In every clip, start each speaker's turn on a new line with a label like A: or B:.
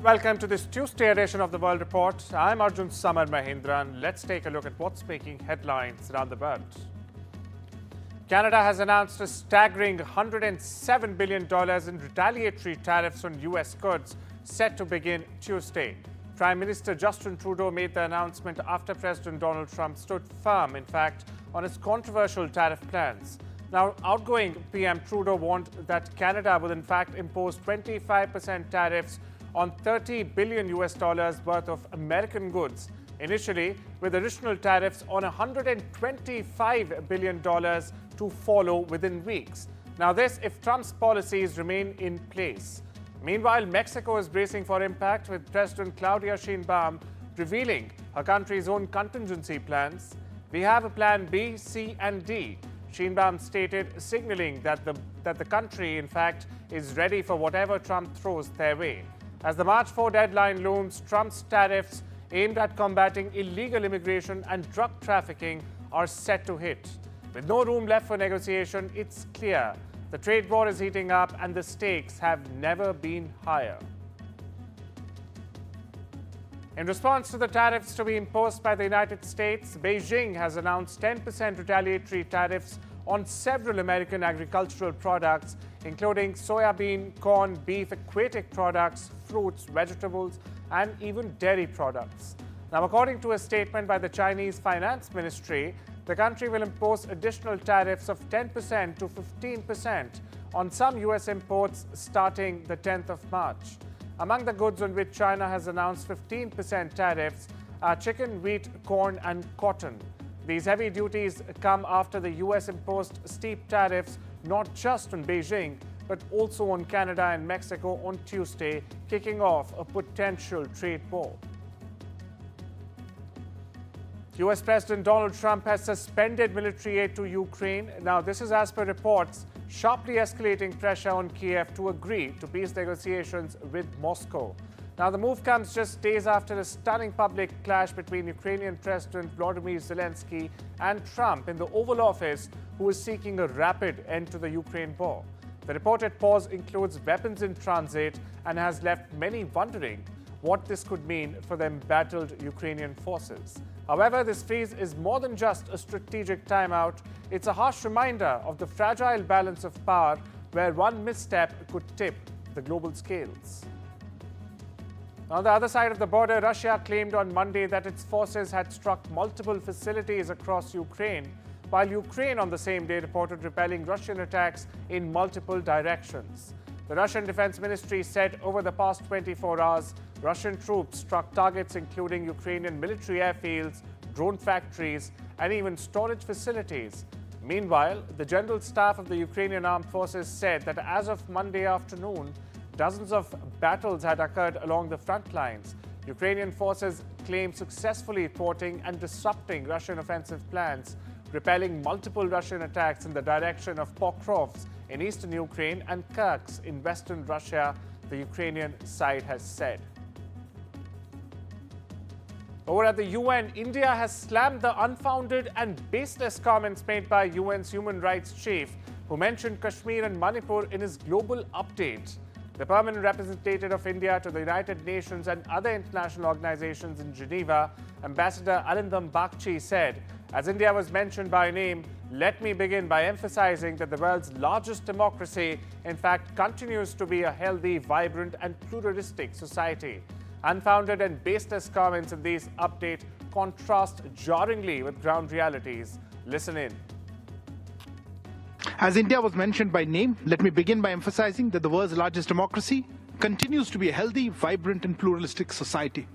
A: Welcome to this Tuesday edition of the World Report. I'm Arjun, Samar, Mahendran. Let's take a look at what's making headlines around the world. Canada has announced a staggering $107 billion in retaliatory tariffs on U.S. goods set to begin Tuesday. Prime Minister Justin Trudeau made the announcement after President Donald Trump stood firm, in fact, on his controversial tariff plans. Now, outgoing PM Trudeau warned that Canada will in fact impose 25% tariffs on $30 billion worth of American goods, initially with additional tariffs on $125 billion to follow within weeks. Now this if Trump's policies remain in place. Meanwhile, Mexico is bracing for impact, with President Claudia Sheinbaum revealing her country's own contingency plans. We have a plan B, C and D, Sheinbaum stated, signaling that the country, in fact, is ready for whatever Trump throws their way. As the March 4 deadline looms, Trump's tariffs aimed at combating illegal immigration and drug trafficking are set to hit. With no room left for negotiation, it's clear the trade war is heating up and the stakes have never been higher. In response to the tariffs to be imposed by the United States, Beijing has announced 10% retaliatory tariffs on several American agricultural products, including soybean, corn, beef, aquatic products, fruits, vegetables, and even dairy products. Now, according to a statement by the Chinese Finance Ministry, the country will impose additional tariffs of 10% to 15% on some U.S. imports starting the 10th of March. Among the goods on which China has announced 15% tariffs are chicken, wheat, corn, and cotton. These heavy duties come after the U.S. imposed steep tariffs not just on Beijing, but also on Canada and Mexico on Tuesday, kicking off a potential trade war. U.S. President Donald Trump has suspended military aid to Ukraine. Now, this is as per reports, sharply escalating pressure on Kiev to agree to peace negotiations with Moscow. Now, the move comes just days after a stunning public clash between Ukrainian President Volodymyr Zelensky and Trump in the Oval Office, who is seeking a rapid end to the Ukraine war. The reported pause includes weapons in transit and has left many wondering what this could mean for the embattled Ukrainian forces. However, this freeze is more than just a strategic timeout. It's a harsh reminder of the fragile balance of power, where one misstep could tip the global scales. On the other side of the border, Russia claimed on Monday that its forces had struck multiple facilities across Ukraine, while Ukraine on the same day reported repelling Russian attacks in multiple directions. The Russian Defense Ministry said over the past 24 hours, Russian troops struck targets including Ukrainian military airfields, drone factories, and even storage facilities. Meanwhile, the General Staff of the Ukrainian Armed Forces said that as of Monday afternoon, dozens of battles had occurred along the front lines. Ukrainian forces claim successfully thwarting and disrupting Russian offensive plans, repelling multiple Russian attacks in the direction of Pokrovsk in eastern Ukraine and Kursk in western Russia, the Ukrainian side has said. Over at the UN, India has slammed the unfounded and baseless comments made by UN's human rights chief, who mentioned Kashmir and Manipur in his global update. The permanent representative of India to the United Nations and other international organizations in Geneva, Ambassador Arindam Bagchi, said, as India was mentioned by name, let me begin by emphasizing that the world's largest democracy, in fact, continues to be a healthy, vibrant, and pluralistic society. Unfounded and baseless comments in these update contrast jarringly with ground realities. Listen in.
B: As India was mentioned by name, let me begin by emphasizing that the world's largest democracy continues to be a healthy, vibrant, and pluralistic society.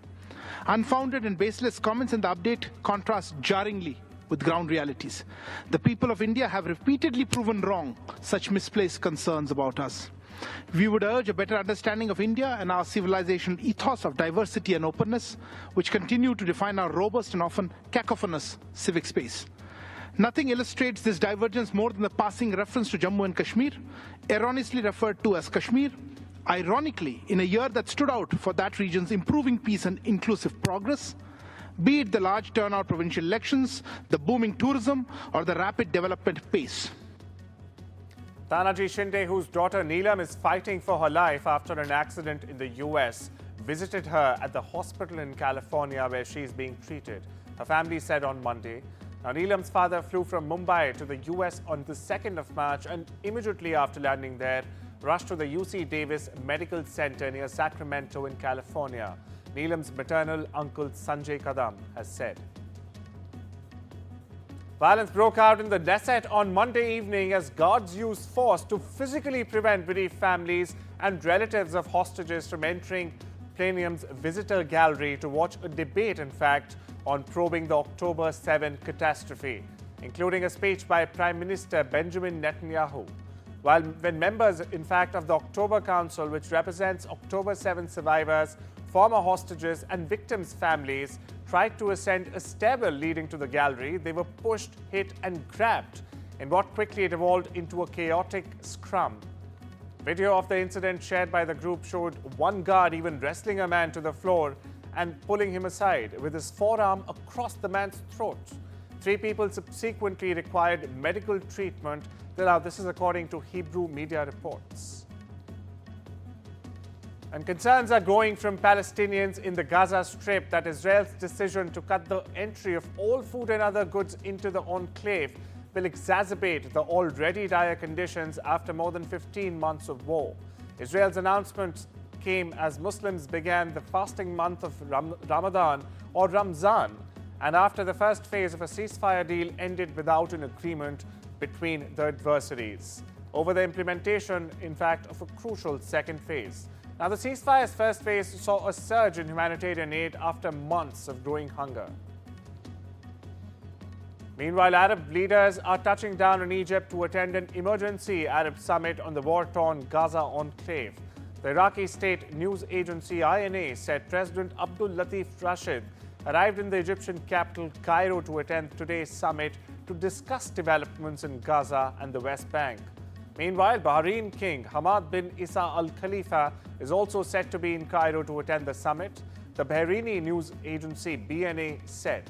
B: Unfounded and baseless comments in the update contrast jarringly with ground realities. The people of India have repeatedly proven wrong such misplaced concerns about us. We would urge a better understanding of India and our civilizational ethos of diversity and openness, which continue to define our robust and often cacophonous civic space. Nothing illustrates this divergence more than the passing reference to Jammu and Kashmir, erroneously referred to as Kashmir, ironically in a year that stood out for that region's improving peace and inclusive progress, be it the large turnout provincial elections, the booming tourism, or the rapid development pace. Tanaji
A: Shinde, whose daughter Neelam is fighting for her life after an accident in the US, visited her at the hospital in California where she is being treated, her family said on Monday. Now, Neelam's father flew from Mumbai to the U.S. on the 2nd of March and immediately after landing there, rushed to the UC Davis Medical Center near Sacramento in California. Neelam's maternal uncle Sanjay Kadam has said. Violence broke out in the Knesset on Monday evening as guards used force to physically prevent bereaved families and relatives of hostages from entering Paytm's visitor gallery to watch a debate, in fact, on probing the October 7 catastrophe, including a speech by Prime Minister Benjamin Netanyahu. When members, in fact, of the October Council, which represents October 7 survivors, former hostages and victims' families, tried to ascend a stairwell leading to the gallery, they were pushed, hit and grabbed in what quickly evolved into a chaotic scrum. Video of the incident shared by the group showed one guard even wrestling a man to the floor and pulling him aside with his forearm across the man's throat. 3 people subsequently required medical treatment. Now, this is according to Hebrew media reports. And concerns are growing from Palestinians in the Gaza Strip that Israel's decision to cut the entry of all food and other goods into the enclave will exacerbate the already dire conditions after more than 15 months of war. Israel's announcement came as Muslims began the fasting month of Ramadan or Ramzan, and after the first phase of a ceasefire deal ended without an agreement between the adversaries over the implementation, in fact, of a crucial second phase. Now, the ceasefire's first phase saw a surge in humanitarian aid after months of growing hunger. Meanwhile, Arab leaders are touching down in Egypt to attend an emergency Arab summit on the war-torn Gaza enclave. The Iraqi state news agency INA said President Abdul Latif Rashid arrived in the Egyptian capital Cairo to attend today's summit to discuss developments in Gaza and the West Bank. Meanwhile, Bahrain King Hamad bin Isa Al Khalifa is also set to be in Cairo to attend the summit, the Bahraini news agency BNA said.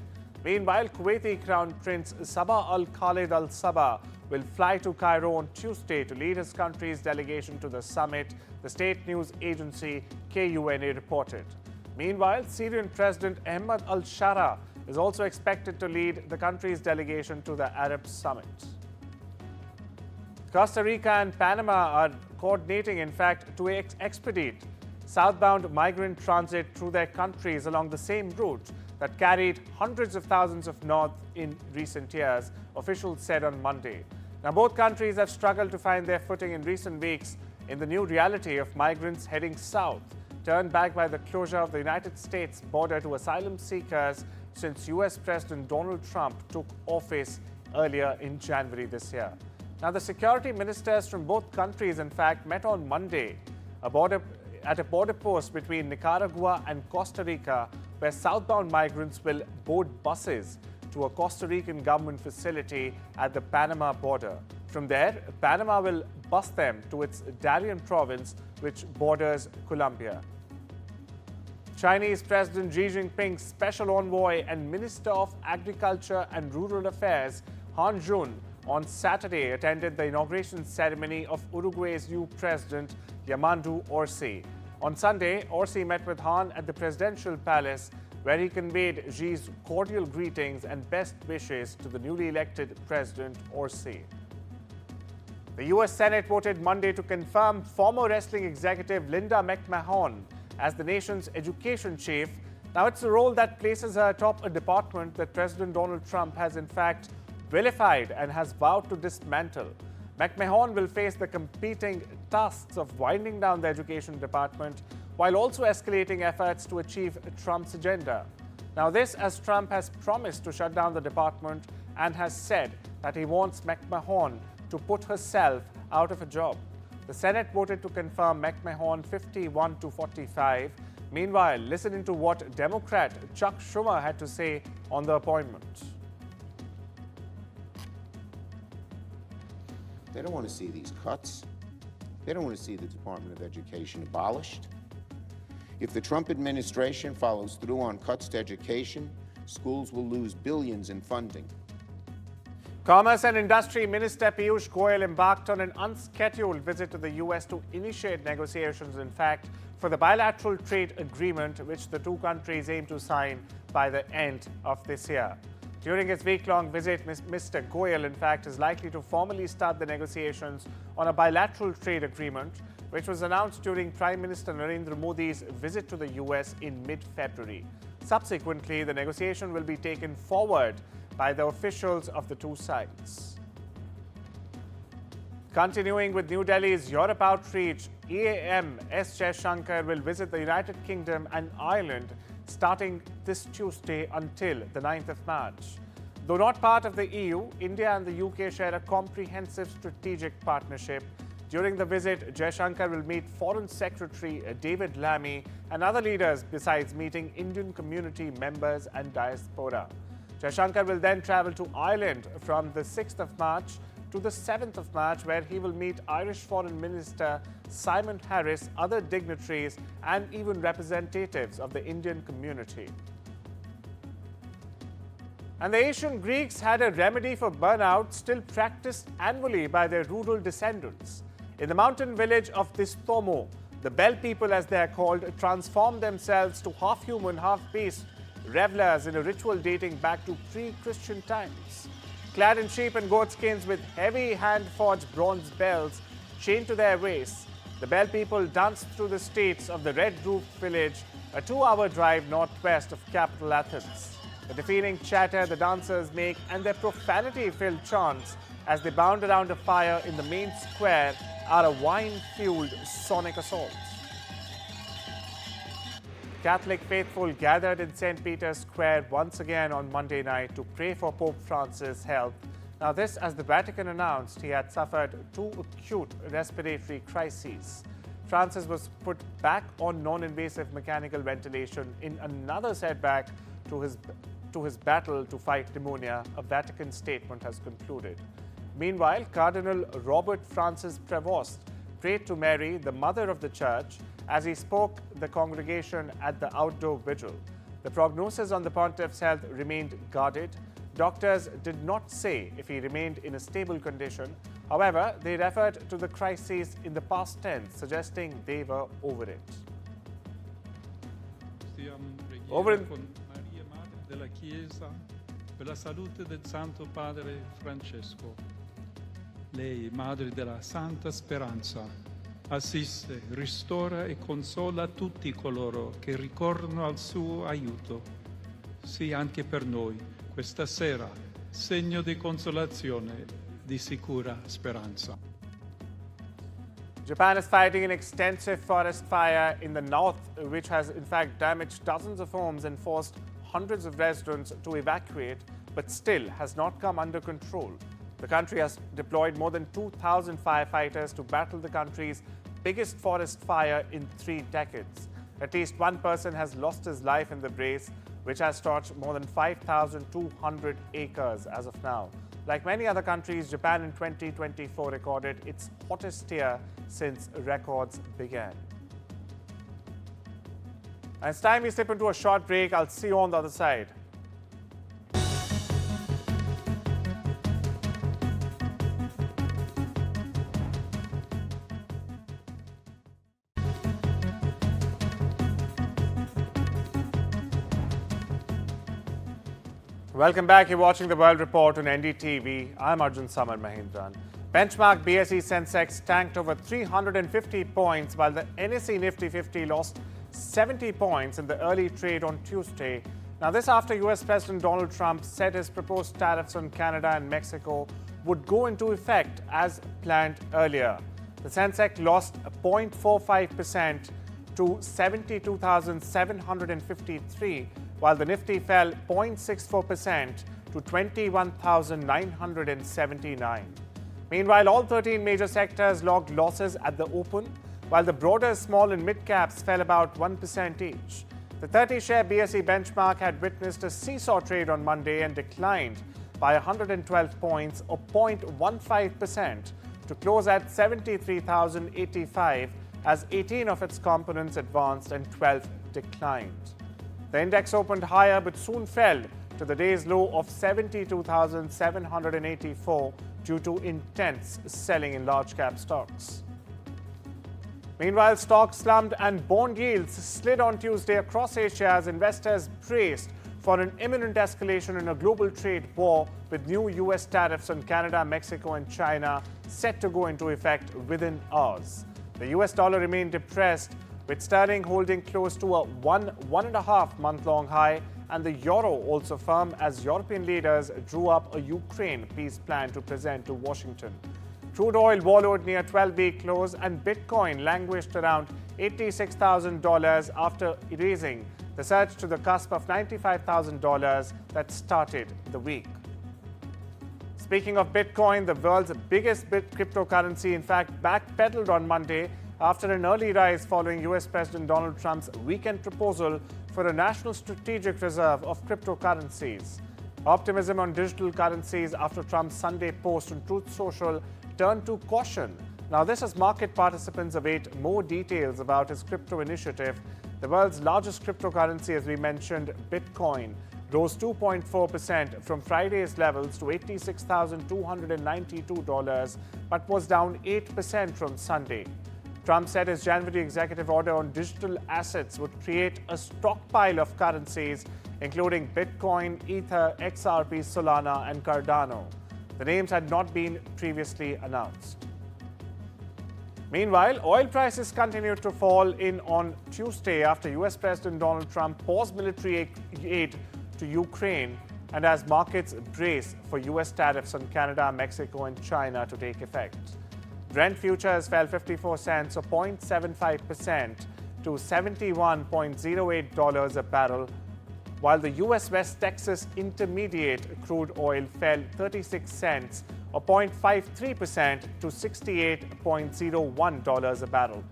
A: Meanwhile, Kuwaiti Crown Prince Sabah Al Khalid Al Sabah will fly to Cairo on Tuesday to lead his country's delegation to the summit, the state news agency KUNA reported. Meanwhile, Syrian President Ahmed al-Shara is also expected to lead the country's delegation to the Arab summit. Costa Rica and Panama are coordinating, in fact, to expedite southbound migrant transit through their countries along the same route that carried hundreds of thousands of north in recent years, officials said on Monday. Now, both countries have struggled to find their footing in recent weeks in the new reality of migrants heading south, turned back by the closure of the United States border to asylum seekers since U.S. President Donald Trump took office earlier in January this year. Now, the security ministers from both countries, in fact, met on Monday at a border post between Nicaragua and Costa Rica, where southbound migrants will board buses to a Costa Rican government facility at the Panama border. From there, Panama will bus them to its Darien province, which borders Colombia. Chinese President Xi Jinping's special envoy and Minister of Agriculture and Rural Affairs, Arjun, on Saturday attended the inauguration ceremony of Uruguay's new president, Yamandu Orsi. On Sunday, Orsi met with Han at the presidential palace, where he conveyed Xi's cordial greetings and best wishes to the newly elected President Orsi. The U.S. Senate voted Monday to confirm former wrestling executive Linda McMahon as the nation's education chief. Now, it's a role that places her atop a department that President Donald Trump has, in fact, vilified and has vowed to dismantle. McMahon will face the competing tasks of winding down the education department while also escalating efforts to achieve Trump's agenda. Now, this as Trump has promised to shut down the department and has said that he wants McMahon to put herself out of a job. The Senate voted to confirm McMahon 51-45. Meanwhile, listen into what Democrat Chuck Schumer had to say on the appointment.
C: They don't want to see these cuts. They don't want to see the Department of Education abolished. If the Trump administration follows through on cuts to education, schools will lose billions in funding.
A: Commerce and Industry Minister Piyush Goyal embarked on an unscheduled visit to the US to initiate negotiations, in fact, for the bilateral trade agreement which the two countries aim to sign by the end of this year. During his week-long visit, Mr. Goyal, in fact, is likely to formally start the negotiations on a bilateral trade agreement, which was announced during Prime Minister Narendra Modi's visit to the US in mid-February. Subsequently, the negotiation will be taken forward by the officials of the two sides. Continuing with New Delhi's Europe outreach, EAM S. Jaishankar will visit the United Kingdom and Ireland starting this Tuesday until the 9th of March. Though not part of the EU, India and the UK share a comprehensive strategic partnership. During the visit, Jaishankar will meet Foreign Secretary David Lammy and other leaders, besides meeting Indian community members and diaspora. Jaishankar will then travel to Ireland from the 6th of March to the 7th of March, where he will meet Irish Foreign Minister Simon Harris, other dignitaries, and even representatives of the Indian community. And the ancient Greeks had a remedy for burnout still practiced annually by their rural descendants. In the mountain village of Distomo, the Bell people, as they are called, transformed themselves to half-human, half-beast revelers in a ritual dating back to pre-Christian times. Clad in sheep and goat skins with heavy hand-forged bronze bells chained to their waists, the Bell people danced through the streets of the Red Roof village, a 2-hour drive northwest of capital Athens. The deafening chatter the dancers make and their profanity-filled chants as they bound around a fire in the main square are a wine-fueled sonic assault. Catholic faithful gathered in St. Peter's Square once again on Monday night to pray for Pope Francis' health. Now this, as the Vatican announced, he had suffered 2 acute respiratory crises. Francis was put back on non-invasive mechanical ventilation in another setback to his battle to fight pneumonia, a Vatican statement has concluded. Meanwhile, Cardinal Robert Francis Prevost prayed to Mary, the Mother of the Church, as he spoke the congregation at the outdoor vigil. The prognosis on the pontiff's health remained guarded. Doctors did not say if he remained in a stable condition. However, they referred to the crises in the past tense, suggesting they were over it.
D: Con Maria, Madre della Chiesa, per la salute del Santo Padre Francesco. Lei, Madre della Santa Speranza, assiste, ristora e consola tutti coloro che ricorrono al suo aiuto. Sì, anche per noi, questa sera, segno di consolazione, di sicura speranza.
A: Japan is fighting an extensive forest fire in the north, which has in fact damaged dozens of homes and forced hundreds of residents to evacuate, but still has not come under control. The country has deployed more than 2,000 firefighters to battle the country's biggest forest fire in 3 decades. At least one person has lost his life in the blaze, which has torched more than 5,200 acres as of now. Like many other countries, Japan in 2024 recorded its hottest year since records began. And it's time we step into a short break. I'll see you on the other side. Welcome back. You're watching The World Report on NDTV. I'm Arjun, Samar, Mahendran. Benchmark BSE Sensex tanked over 350 points, while the NSE Nifty 50 lost 70 points in the early trade on Tuesday. Now, this after US President Donald Trump said his proposed tariffs on Canada and Mexico would go into effect as planned earlier. The Sensex lost 0.45% to 72,753, while the Nifty fell 0.64% to 21,979. Meanwhile, all 13 major sectors logged losses at the open, while the broader small and mid caps fell about 1% each. The 30-share BSE benchmark had witnessed a seesaw trade on Monday and declined by 112 points or 0.15% to close at 73,085 as 18 of its components advanced and 12 declined. The index opened higher but soon fell to the day's low of 72,784 due to intense selling in large-cap stocks. Meanwhile, stocks slumped and bond yields slid on Tuesday across Asia as investors braced for an imminent escalation in a global trade war, with new U.S. tariffs on Canada, Mexico and China set to go into effect within hours. The U.S. dollar remained depressed, with sterling holding close to a 1.5-month-long high, and the euro also firm as European leaders drew up a Ukraine peace plan to present to Washington. Crude oil wallowed near 12-week close, and Bitcoin languished around $86,000 after erasing the surge to the cusp of $95,000 that started the week. Speaking of Bitcoin, the world's biggest cryptocurrency, in fact, backpedaled on Monday after an early rise following U.S. President Donald Trump's weekend proposal for a national strategic reserve of cryptocurrencies. Optimism on digital currencies after Trump's Sunday post on Truth Social turned to caution. Now, this as market participants await more details about his crypto initiative. The world's largest cryptocurrency, as we mentioned, Bitcoin, rose 2.4% from Friday's levels to $86,292, but was down 8% from Sunday. Trump said his January executive order on digital assets would create a stockpile of currencies, including Bitcoin, Ether, XRP, Solana, and Cardano. The names had not been previously announced. Meanwhile, oil prices continued to fall in on Tuesday after U.S. President Donald Trump paused military aid to Ukraine and as markets brace for U.S. tariffs on Canada, Mexico, and China to take effect. Brent futures fell 54 cents or 0.75% to $71.08 a barrel, while the U.S. West Texas Intermediate crude oil fell 36 cents or 0.53% to $68.01 a barrel.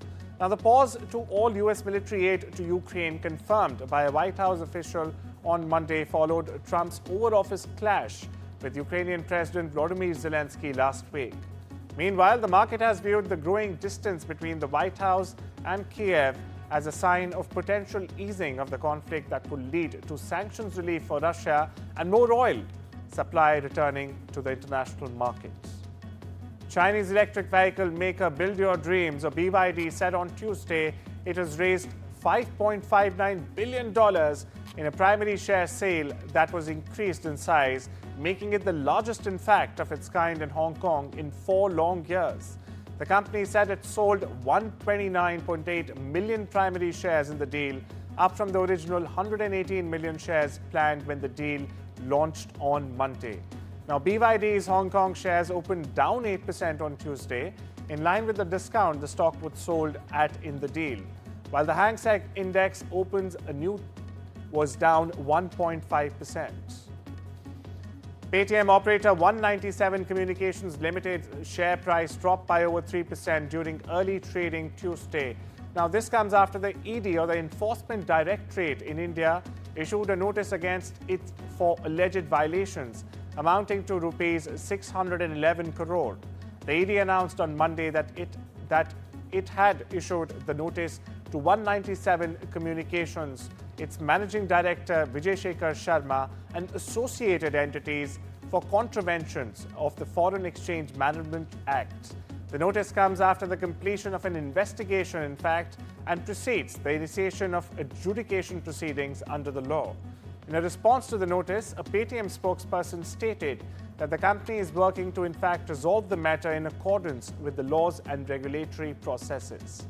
A: Now, the pause to all U.S. military aid to Ukraine, confirmed by a White House official on Monday, followed Trump's over-office clash with Ukrainian President Volodymyr Zelensky last week. Meanwhile, the market has viewed the growing distance between the White House and Kiev as a sign of potential easing of the conflict that could lead to sanctions relief for Russia and more oil supply returning to the international markets. Chinese electric vehicle maker Build Your Dreams, or BYD, said on Tuesday it has raised $5.59 billion in a primary share sale that was increased in size, making it the largest, in fact, of its kind in Hong Kong in 4 long years. The company said it sold 129.8 million primary shares in the deal, up from the original 118 million shares planned when the deal launched on Monday. Now, BYD's Hong Kong shares opened down 8% on Tuesday, in line with the discount the stock was sold at in the deal, while the Hang Seng Index was down 1.5%. Paytm operator 197 Communications Limited share price dropped by over 3% during early trading Tuesday. Now, this comes after the ED, or the Enforcement Directorate in India, issued a notice against it for alleged violations amounting to rupees 611 crore. The ED announced on Monday that it had issued the notice to 197 Communications, its managing director Vijay Shekhar Sharma, and associated entities for contraventions of the Foreign Exchange Management Act. The notice comes after the completion of an investigation, in fact, and precedes the initiation of adjudication proceedings under the law. In a response to the notice, a Paytm spokesperson stated that the company is working to, in fact, resolve the matter in accordance with the laws and regulatory processes.